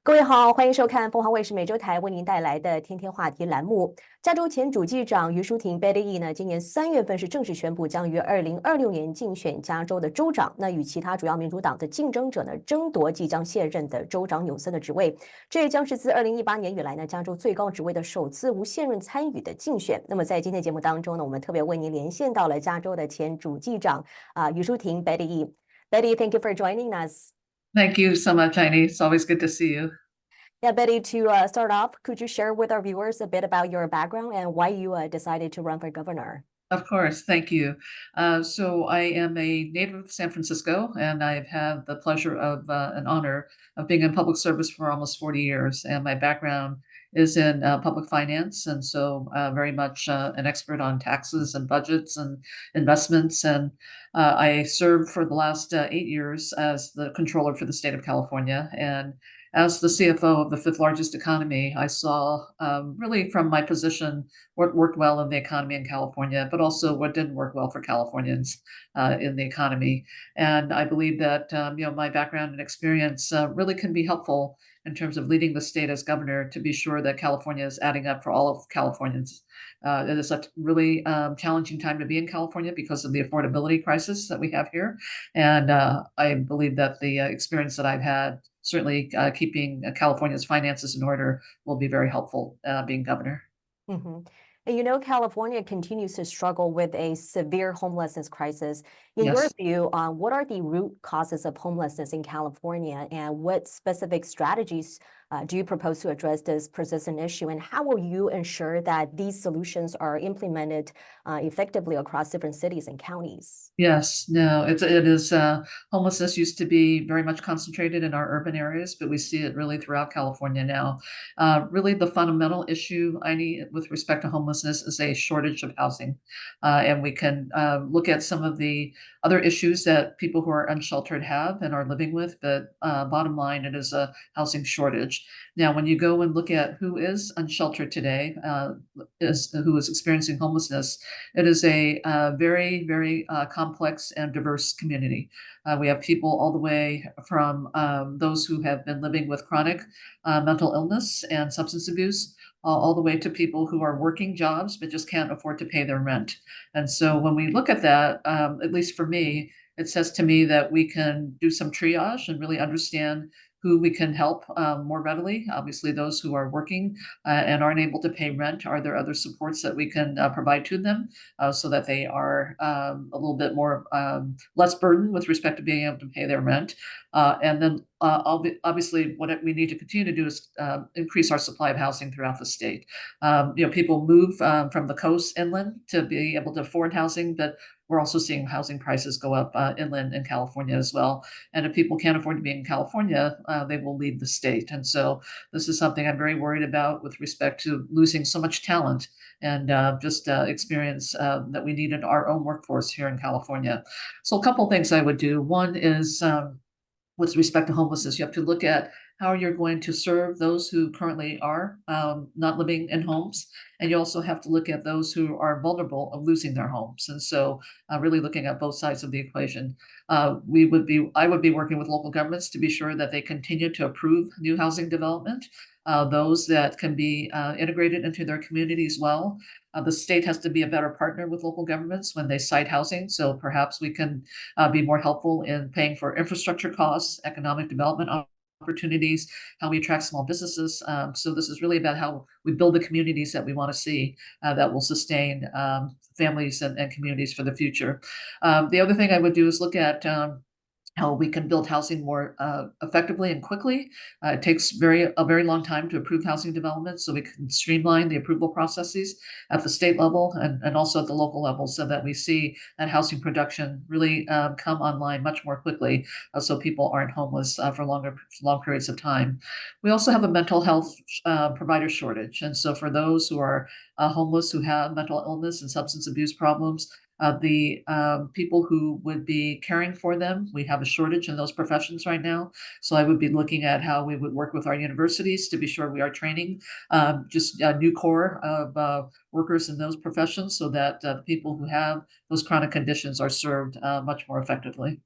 各位好，欢迎收看凤凰卫视每周台为您带来的天天话题栏目。加州前主计长余淑婷 Betty 呢，今年3月份是正式宣布将于2026年竞选加州的州长。那与其他主要民主党的竞争者呢，争夺即将卸任的州长纽森的职位。这也将是自2018年以来呢，加州最高职位的首次无现任参与的竞选。那么在今天节目当中呢，我们特别为您连线到了加州的前主计长余淑婷 Betty。Betty, thank you for joining us. Thank you so much, Heidi. It's always good to see you. Yeah, Betty, to start off, could you share with our viewers a bit about your background and why you decided to run for governor? Of course, thank you. So I am a native of San Francisco, and I've had the pleasure of an honor of being in public service for almost 40 years. And my background is in public finance, and so very much an expert on taxes and budgets and investments. And I served for the last 8 years as the controller for the state of California. And as the CFO of the fifth largest economy, I saw really from my position what worked well in the economy in California, but also what didn't work well for Californians in the economy. And I believe that my background and experience really can be helpful in terms of leading the state as governor to be sure that California is adding up for all of Californians. It is a really challenging time to be in California because of the affordability crisis that we have here. And I believe that the experience that I've had, certainly keeping California's finances in order, will be very helpful being governor. Mm-hmm. And you know, California continues to struggle with a severe homelessness crisis. In your Yes. view, what are the root causes of homelessness in California, and what specific strategies do you propose to address this persistent issue? And how will you ensure that these solutions are implemented effectively across different cities and counties? Yes, no, it is homelessness used to be very much concentrated in our urban areas, but we see it really throughout California now. Really, the fundamental issue I need with respect to homelessness is a shortage of housing, and we can look at some of the other issues that people who are unsheltered have and are living with. But bottom line, it is a housing shortage. Now, when you go and look at who is unsheltered today, who is experiencing homelessness, it is a very, very complex and diverse community. We have people all the way from those who have been living with chronic mental illness and substance abuse, all the way to people who are working jobs but just can't afford to pay their rent. And so when we look at that, at least for me, it says to me that we can do some triage and really understand who we can help more readily. Obviously, those who are working and aren't able to pay rent, are there other supports that we can provide to them so that they are a little bit more less burdened with respect to being able to pay their rent? And then obviously, what we need to continue to do is increase our supply of housing throughout the state. People move from the coast inland to be able to afford housing, but we're also seeing housing prices go up inland in California as well. And if people can't afford to be in California, they will leave the state. And so this is something I'm very worried about with respect to losing so much talent and just experience that we need in our own workforce here in California. So a couple of things I would do. One is with respect to homelessness, you have to look at how you're going to serve those who currently are not living in homes. And you also have to look at those who are vulnerable of losing their homes. And so really looking at both sides of the equation. I would be working with local governments to be sure that they continue to approve new housing development, those that can be integrated into their communities well. The state has to be a better partner with local governments when they site housing. So perhaps we can be more helpful in paying for infrastructure costs, economic development opportunities, how we attract small businesses. So this is really about how we build the communities that we want to see that will sustain families and communities for the future. The other thing I would do is look at how we can build housing more effectively and quickly. It takes a very long time to approve housing development, so we can streamline the approval processes at the state level and also at the local level so that we see that housing production really come online much more quickly so people aren't homeless for long periods of time. We also have a mental health provider shortage. And so for those who are homeless, who have mental illness and substance abuse problems, the people who would be caring for them. We have a shortage in those professions right now. So I would be looking at how we would work with our universities to be sure we are training just a new core of workers in those professions so that people who have those chronic conditions are served much more effectively.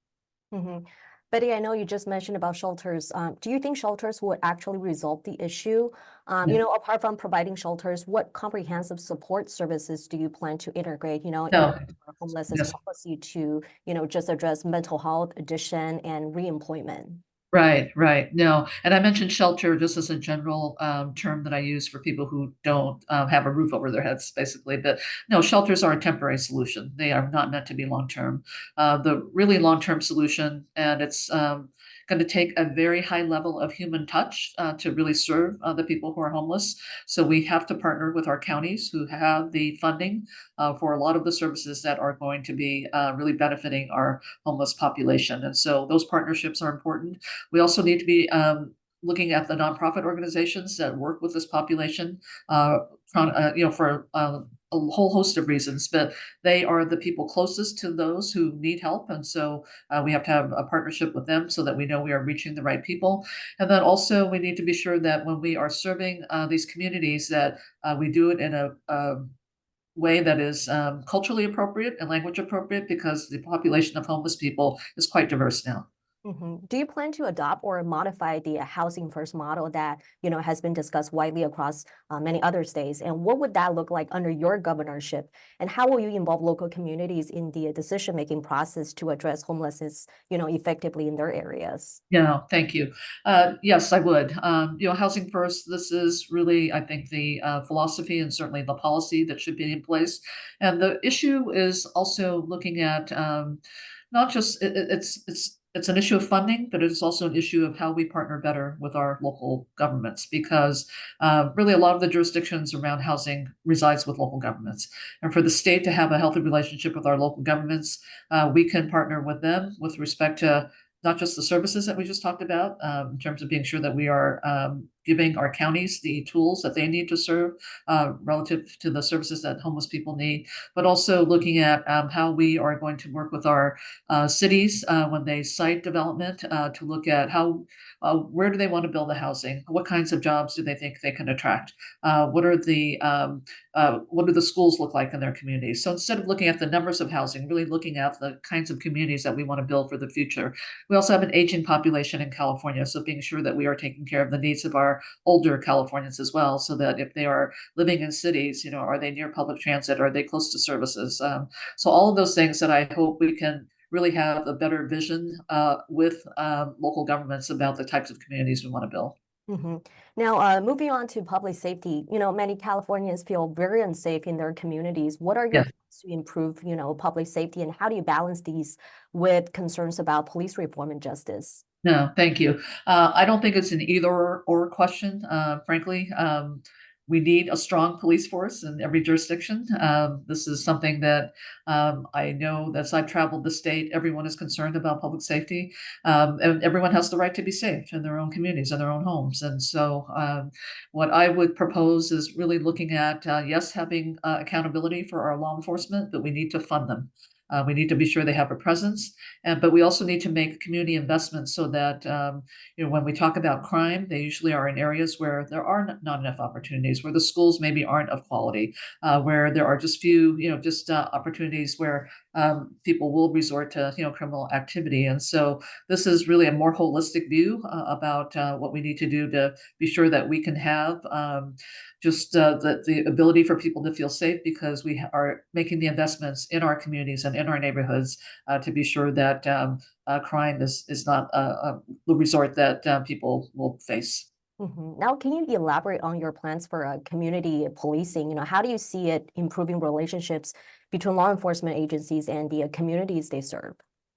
Mhm. Betty, I know you just mentioned about shelters. Do you think shelters would actually resolve the issue? Apart from providing shelters, what comprehensive support services do you plan to integrate, in No, our homelessness yes. policy to, just address mental health, addiction, and reemployment? Right, right. No, and I mentioned shelter just as a general term that I use for people who don't have a roof over their heads, basically. But no, shelters are a temporary solution. They are not meant to be long term. The really long term solution, and it's going to take a very high level of human touch to really serve the people who are homeless. So we have to partner with our counties who have the funding for a lot of the services that are going to be really benefiting our homeless population. And so those partnerships are important. We also need to be looking at the nonprofit organizations that work with this population, for a whole host of reasons. But they are the people closest to those who need help, and so we have to have a partnership with them so that we know we are reaching the right people. And then also we need to be sure that when we are serving these communities, that we do it in a way that is culturally appropriate and language appropriate, because the population of homeless people is quite diverse now. Do you plan to adopt or modify the housing first model that has been discussed widely across many other states? And what would that look like under your governorship? And how will you involve local communities in the decision-making process to address homelessness, effectively in their areas? Yeah, thank you. Yes, I would. Housing first, this is really, I think, the philosophy and certainly the policy that should be in place. And the issue is also looking at not just it's an issue of funding, but it's also an issue of how we partner better with our local governments, because really a lot of the jurisdictions around housing resides with local governments. And for the state to have a healthy relationship with our local governments, we can partner with them with respect to not just the services that we just talked about, in terms of being sure that we are giving our counties the tools that they need to serve relative to the services that homeless people need, but also looking at how we are going to work with our cities when they site development to look at where do they want to build the housing, what kinds of jobs do they think they can attract, what do the schools look like in their communities. So instead of looking at the numbers of housing, really looking at the kinds of communities that we want to build for the future. We also have an aging population in California, so being sure that we are taking care of the needs of our older Californians as well, so that if they are living in cities, are they near public transit? Are they close to services? So all of those things that I hope we can really have a better vision with local governments about the types of communities we want to build. hmm Now, moving on to public safety, many Californians feel very unsafe in their communities. What are your Yeah. plans to improve, public safety, and how do you balance these with concerns about police reform and justice? No, thank you. I don't think it's an either or question, frankly. We need a strong police force in every jurisdiction. This is something that I know that as I've traveled the state, everyone is concerned about public safety, and everyone has the right to be safe in their own communities and their own homes. And so, what I would propose is really looking at, yes, having accountability for our law enforcement, but we need to fund them. We need to be sure they have a presence, but we also need to make community investments so that when we talk about crime, they usually are in areas where there are not enough opportunities, where the schools maybe aren't of quality, where there are just few, opportunities where people will resort to criminal activity. And so this is really a more holistic view about what we need to do to be sure that we can have just the ability for people to feel safe, because we are making the investments in our communities and in our neighborhoods to be sure that crime is not the resort that people will face. Now, can you elaborate on your plans for community policing? How do you see it improving relationships between law enforcement agencies and the communities they serve?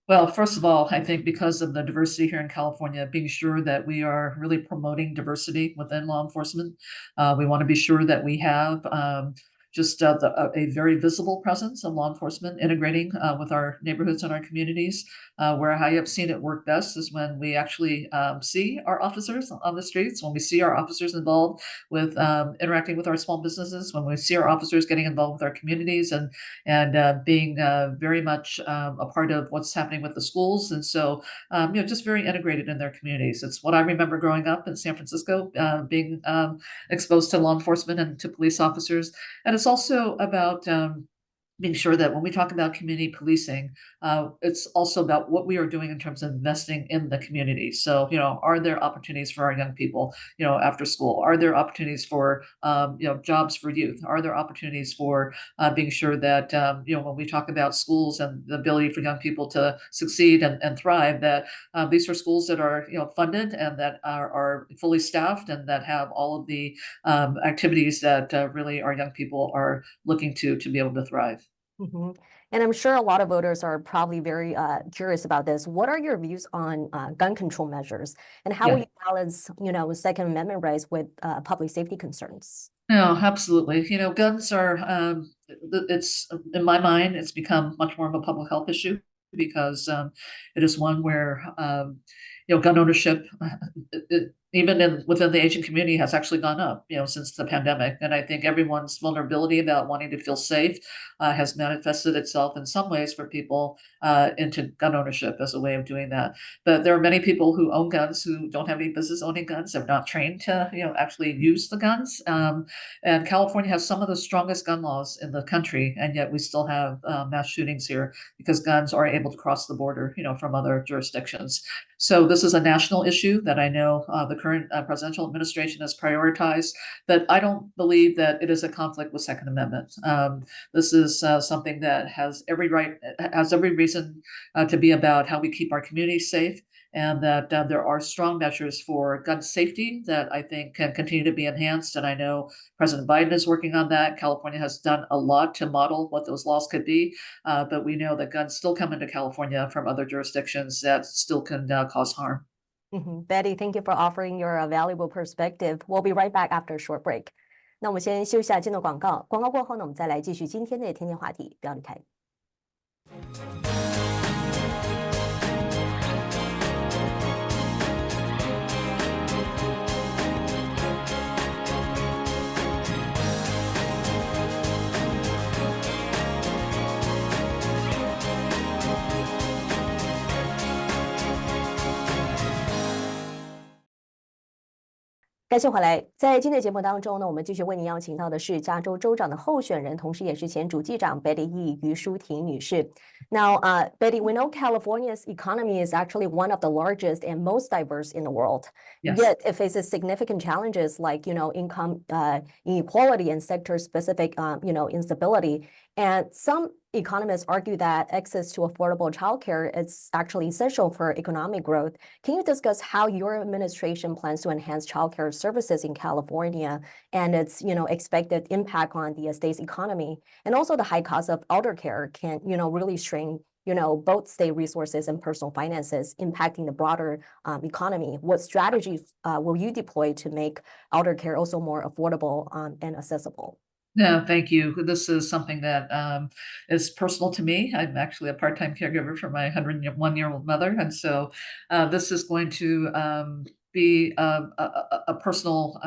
Well, first of all, I think because of the diversity here in California, being sure that we are really promoting diversity within law enforcement. We want to be sure that we have a very visible presence of law enforcement integrating with our neighborhoods and our communities. Where I have seen it work best is when we actually see our officers on the streets, when we see our officers involved with interacting with our small businesses, when we see our officers getting involved with our communities and being very much a part of what's happening with the schools. And so, just very integrated in their communities. It's what I remember growing up in San Francisco, being exposed to law enforcement and to police officers. And it's also about being sure that when we talk about community policing, it's also about what we are doing in terms of investing in the community. So, are there opportunities for our young people, after school? Are there opportunities for, jobs for youth? Are there opportunities for being sure that, when we talk about schools and the ability for young people to succeed and thrive, that these are schools that are, funded and that are fully staffed and that have all of the activities that really our young people are looking to be able to thrive. Mhm. And I'm sure a lot of voters are probably very curious about this. What are your views on gun control measures, and how will Yeah. you balance, Second Amendment rights with public safety concerns? No, absolutely. Guns are, it's in my mind, it's become much more of a public health issue because it is one where, gun ownership, even within the Asian community, has actually gone up, since the pandemic. And I think everyone's vulnerability about wanting to feel safe has manifested itself in some ways for people into gun ownership as a way of doing that. But there are many people who own guns who don't have any business owning guns. They're not trained to, actually use the guns. And California has some of the strongest gun laws in the country, and yet we still have mass shootings here because guns are able to cross the border, from other jurisdictions. So this is a national issue that I know the current presidential administration has prioritized, but I don't believe that it is a conflict with Second Amendment. This is something that has every reason to be about how we keep our communities safe, and that there are strong measures for gun safety that I think can continue to be enhanced. And I know President Biden is working on that. California has done a lot to model what those laws could be, but we know that guns still come into California from other jurisdictions that still can cause harm. Betty, thank you for offering your valuable perspective. We'll be right back after a short break. 那我们先休息下，进入广告。广告过后呢，我们再来继续今天的天天话题，不要离开。感谢回来，在今天的节目当中呢，我们继续为您邀请到的是加州州长的候选人，同时也是前主计长 Betty Yee 余淑婷女士。Now, Betty, we know California's economy is actually one of the largest and most diverse in the world. Yes. Yet it faces significant challenges like, income inequality and sector-specific, instability. And some economists argue that access to affordable childcare is actually essential for economic growth. Can you discuss how your administration plans to enhance childcare services in California and its, expected impact on the state's economy? And also the high cost of elder care can, really strain both state resources and personal finances, impacting the broader economy. What strategies will you deploy to make elder care also more affordable and accessible? No, thank you. This is something that is personal to me. I'm actually a part-time caregiver for my 101-year-old mother, and so this is going to be a personal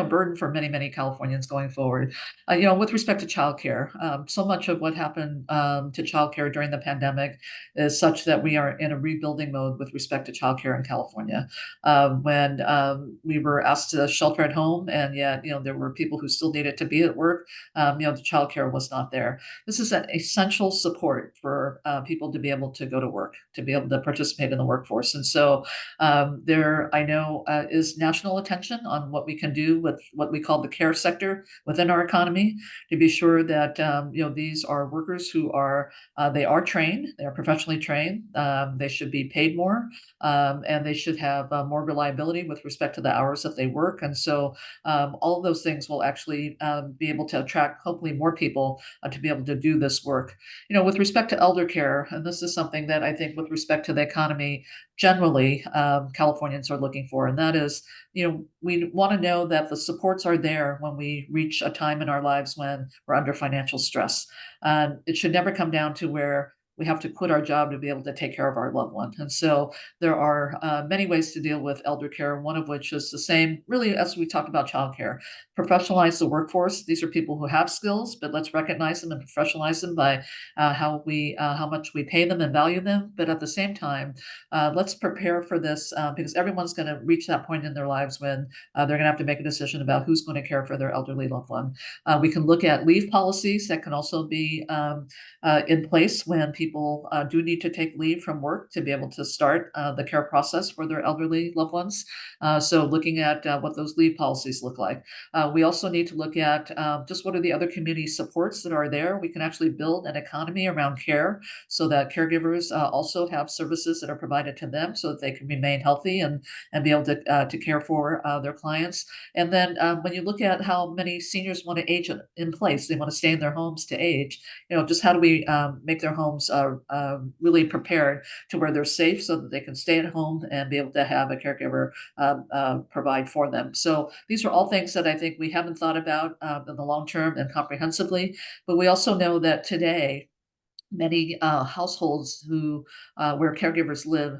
burden for many Californians going forward. With respect to childcare, so much of what happened to childcare during the pandemic is such that we are in a rebuilding mode with respect to childcare in California. When we were asked to shelter at home, and yet there were people who still needed to be at work, the childcare was not there. This is an essential support for people to be able to go to work, to be able to participate in the workforce. And so there, I know, is national attention on what we can do with what we call the care sector within our economy to be sure that these are workers who are they are trained, they are professionally trained, they should be paid more, and they should have more reliability with respect to the hours that they work. And so all of those things will actually be able to attract hopefully more people to be able to do this work. With respect to elder care, and this is something that I think with respect to the economy generally Californians are looking for, and that is, we want to know that the supports are there when we reach a time in our lives when we're under financial stress. It should never come down to where we have to quit our job to be able to take care of our loved one. And so there are many ways to deal with elder care, one of which is the same, really, as we talked about childcare. Professionalize the workforce. These are people who have skills, but let's recognize them and professionalize them by how much we pay them and value them. But at the same time, let's prepare for this because everyone's going to reach that point in their lives when they're going to have to make a decision about who's going to care for their elderly loved one. We can look at leave policies that can also be in place when people do need to take leave from work to be able to start the care process for their elderly loved ones. So looking at what those leave policies look like. We also need to look at just what are the other community supports that are there. We can actually build an economy around care so that caregivers also have services that are provided to them so that they can remain healthy and be able to care for their clients. And then when you look at how many seniors want to age in place, they want to stay in their homes to age, just how do we make their homes really prepared to where they're safe so that they can stay at home and be able to have a caregiver provide for them. So these are all things that I think we haven't thought about in the long term and comprehensively, but we also know that today many households where caregivers live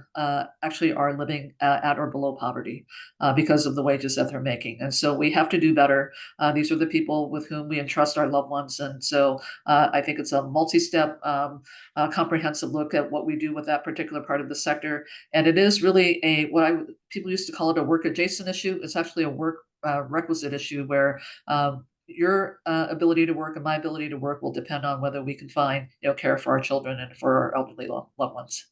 actually are living at or below poverty because of the wages that they're making. And so we have to do better. These are the people with whom we entrust our loved ones. And so I think it's a multi-step, comprehensive look at what we do with that particular part of the sector. And it is really people used to call it a work adjacent issue. It's actually a work requisite issue where your ability to work and my ability to work will depend on whether we can find care for our children and for our elderly loved ones.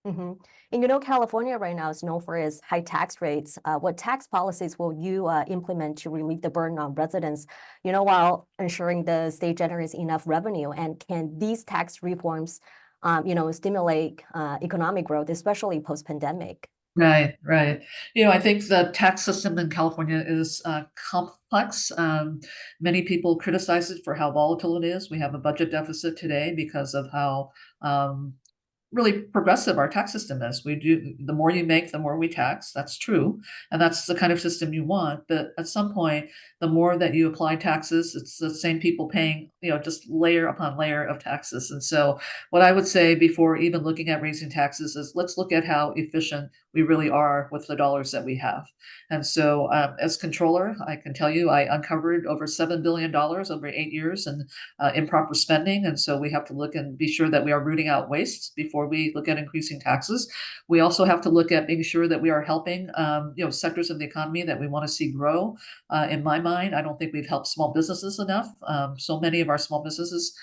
Mm-hmm. And California right now is known for its high tax rates. What tax policies will you implement to relieve the burden on residents, while ensuring the state generates enough revenue? And can these tax reforms, stimulate economic growth, especially post-pandemic? Right, right. I think the tax system in California is complex. Many people criticize it for how volatile it is. We have a budget deficit today because of how really progressive our tax system is. The more you make, the more we tax. That's true. And that's the kind of system you want. But at some point, the more that you apply taxes, it's the same people paying, just layer upon layer of taxes. And so what I would say before even looking at raising taxes is let's look at how efficient we really are with the dollars that we have. And so as controller, I can tell you I uncovered over $7 billion over 8 years in improper spending. And so we have to look and be sure that we are rooting out waste before we look at increasing taxes. We also have to look at making sure that we are helping, sectors of the economy that we want to see grow. In my mind, I don't think we've helped small businesses enough. So many of our small businesses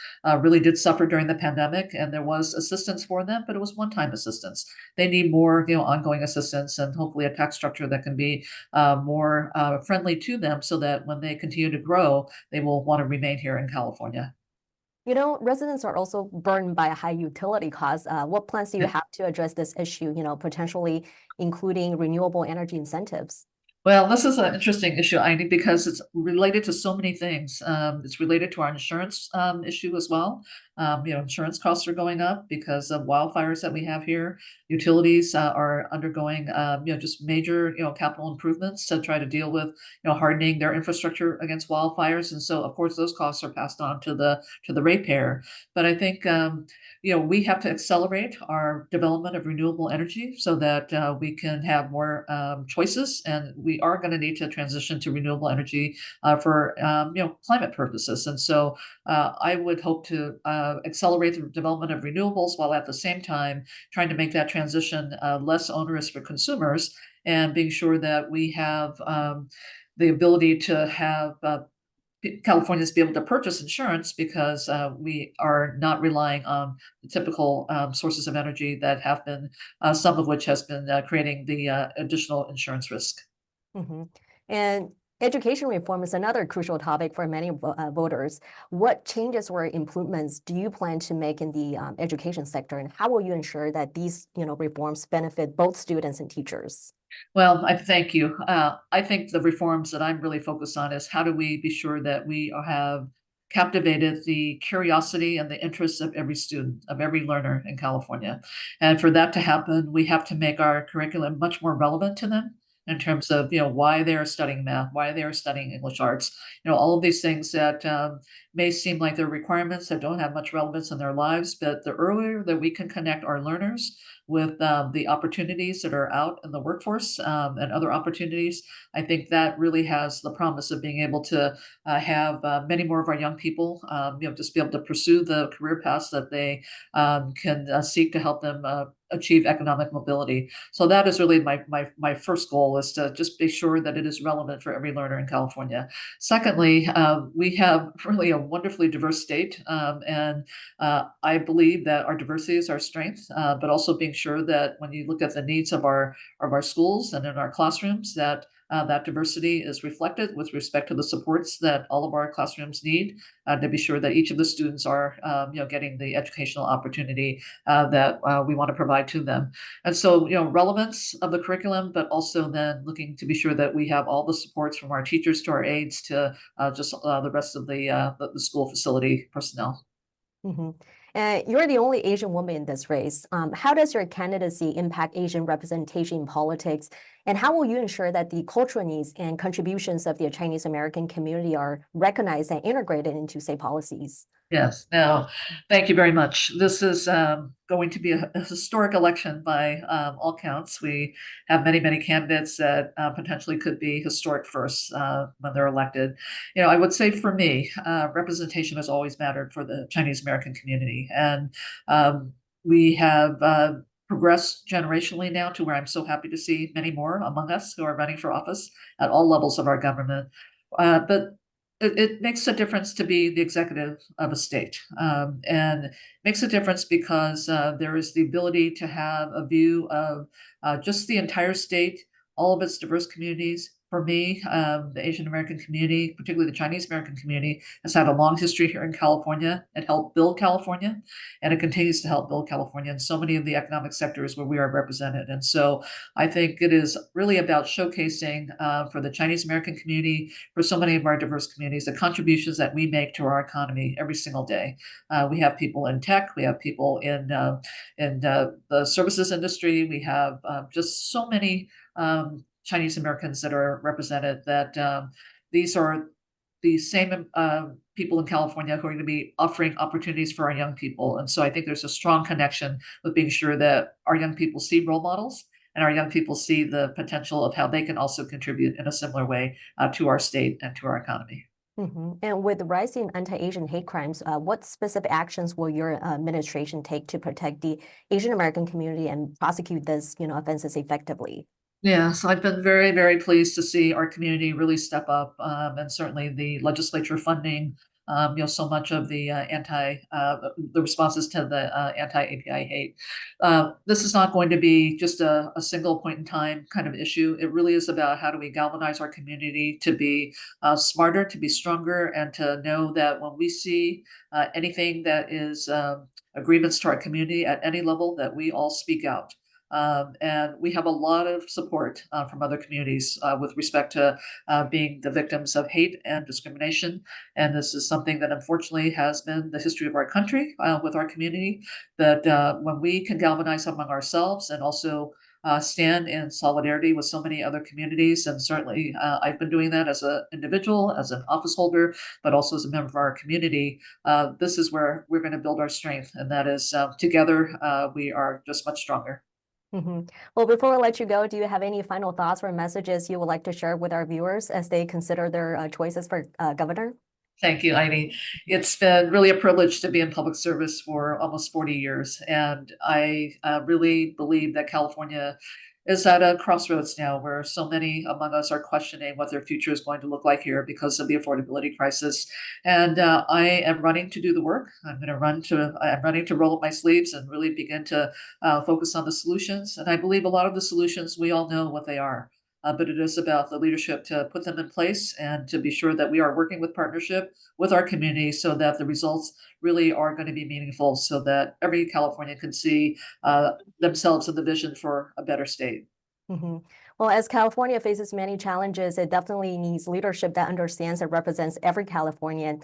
really did suffer during the pandemic, and there was assistance for them, but it was one-time assistance. They need more, ongoing assistance, and hopefully a tax structure that can be more friendly to them, so that when they continue to grow, they will want to remain here in California. Residents are also burdened by high utility costs. What plans do you have to address this issue, potentially including renewable energy incentives? Well, this is an interesting issue, Ivy, because it's related to so many things. It's related to our insurance issue as well. Insurance costs are going up because of wildfires that we have here. Utilities are undergoing, just major, capital improvements to try to deal with, hardening their infrastructure against wildfires. And so, of course, those costs are passed on to the ratepayer. But I think, we have to accelerate our development of renewable energy so that we can have more choices, and we are going to need to transition to renewable energy for climate purposes. And so I would hope to accelerate the development of renewables while at the same time trying to make that transition less onerous for consumers, and being sure that we have the ability to have Californians be able to purchase insurance, because we are not relying on the typical sources of energy that have been, some of which has been creating the additional insurance risk. Mm-hmm. And education reform is another crucial topic for many voters. What changes or improvements do you plan to make in the education sector, and how will you ensure that these, reforms benefit both students and teachers? Well, I thank you. I think the reforms that I'm really focused on is how do we be sure that we have captivated the curiosity and the interests of every student, of every learner in California. And for that to happen, we have to make our curriculum much more relevant to them. in terms of, why they are studying math, why they are studying English arts, all of these things that may seem like they're requirements that don't have much relevance in their lives, but the earlier that we can connect our learners with the opportunities that are out in the workforce and other opportunities, I think that really has the promise of being able to have many more of our young people, just be able to pursue the career paths that they can seek to help them achieve economic mobility. So that is really my first goal, is to just be sure that it is relevant for every learner in California. Secondly, we have really a wonderfully diverse state, and I believe that our diversity is our strength, but also being sure that when you look at the needs of our schools and in our classrooms, that that diversity is reflected with respect to the supports that all of our classrooms need, to be sure that each of the students are, getting the educational opportunity that we want to provide to them. And so, relevance of the curriculum, but also then looking to be sure that we have all the supports from our teachers to our aides to just the rest of the school facility personnel. Mhm. You're the only Asian woman in this race. How does your candidacy impact Asian representation in politics? And how will you ensure that the cultural needs and contributions of the Chinese American community are recognized and integrated into state policies? Yes. Now, thank you very much. This is going to be a historic election by all counts. We have many, many candidates that potentially could be historic firsts when they're elected. I would say for me, representation has always mattered for the Chinese American community. And we have progressed generationally now to where I'm so happy to see many more among us who are running for office at all levels of our government. But it makes a difference to be the executive of a state, and makes a difference because there is the ability to have a view of just the entire state, all of its diverse communities. For me, the Asian American community, particularly the Chinese American community, has had a long history here in California. It helped build California, and it continues to help build California in so many of the economic sectors where we are represented. And so I think it is really about showcasing for the Chinese American community, for so many of our diverse communities, the contributions that we make to our economy every single day. We have people in tech, we have people in the services industry, we have just so many Chinese Americans that are represented, that these are the same people in California who are going to be offering opportunities for our young people. And so I think there's a strong connection with being sure that our young people see role models, and our young people see the potential of how they can also contribute in a similar way to our state and to our economy. And with the rising anti-Asian hate crimes, what specific actions will your administration take to protect the Asian American community and prosecute this, offenses effectively? Yeah, so I've been very, very pleased to see our community really step up, and certainly the legislature funding, so much of the the responses to the anti-API hate. This is not going to be just a single point in time kind of issue. It really is about how do we galvanize our community to be smarter, to be stronger, and to know that when we see anything that is agreements to our community at any level, that we all speak out. And we have a lot of support from other communities with respect to being the victims of hate and discrimination. And this is something that unfortunately has been the history of our country with our community, that when we can galvanize among ourselves and also stand in solidarity with so many other communities. And certainly I've been doing that as an individual, as an office holder, but also as a member of our community. This is where we're going to build our strength. And that is together we are just much stronger. Well, before we let you go, do you have any final thoughts or messages you would like to share with our viewers as they consider their choices for governor? Thank you, Heidi. It's been really a privilege to be in public service for almost 40 years. And I really believe that California is at a crossroads now where so many among us are questioning what their future is going to look like here because of the affordability crisis. And I am running to do the work. I'm running to roll up my sleeves and really begin to focus on the solutions. And I believe a lot of the solutions, we all know what they are. But it is about the leadership to put them in place and to be sure that we are working with partnership with our community so that the results really are going to be meaningful, so that every Californian can see themselves in the vision for a better state. Well, as California faces many challenges, it definitely needs leadership that understands and represents every Californian.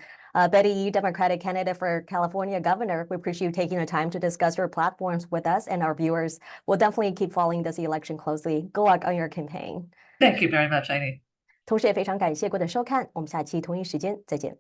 Betty Yee, Democratic candidate for California governor, we appreciate you taking the time to discuss your platforms with us and our viewers. We'll definitely keep following this election closely. Good luck on your campaign. Thank you very much, Heidi. 同时也非常感谢各位的收看，我们下期同一时间再见。